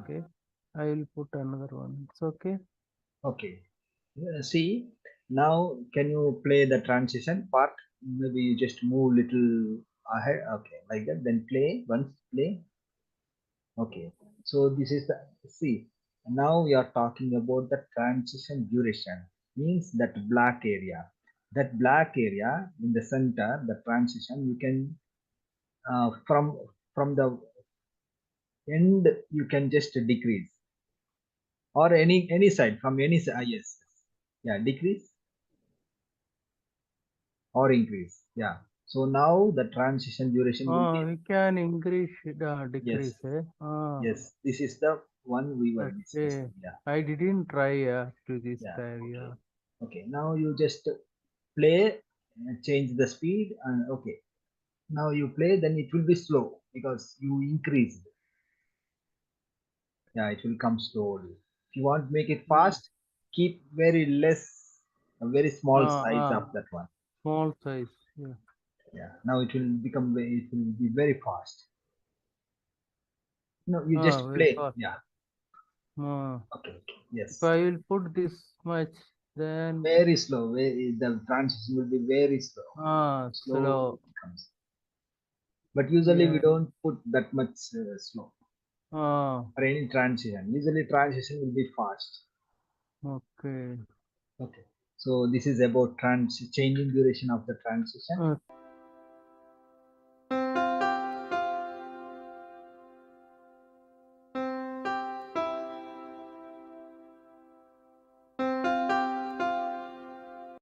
Okay. I will put another one. It's okay. Okay. See, now can you play the transition part? Maybe you just move little ahead. Okay, like that. Then play once. Play. Okay. So this is the see. Now we are talking about the transition duration. Means that black area. That black area in the center, the transition. You can from the end. You can just decrease or any side from any side. Yes. Yeah. Decrease or increase. Yeah. So now the transition duration will be We can increase it, yes, decrease. yes. This is the one we were Okay. discussing. Yeah, I didn't try to this yeah. time. Okay, Yeah. okay. Now you just play, change the speed, and okay. Now you play, then it will be slow because you increase. Yeah, it will come slowly. If you want to make it Mm. fast, keep very less, a very small Ah, size ah, of that one. small size. Yeah. Yeah. Now it will become it will be very fast. No, you just Very play. fast. Yeah. Ah. Okay. If Yes. I will put this much, then Very slow. The transition will be very slow. Slowly slow. it comes. But usually we Yeah. don't put that much slow Ah. for any transition. Usually transition will be fast. Okay. Okay. So this is about changing duration of the transition.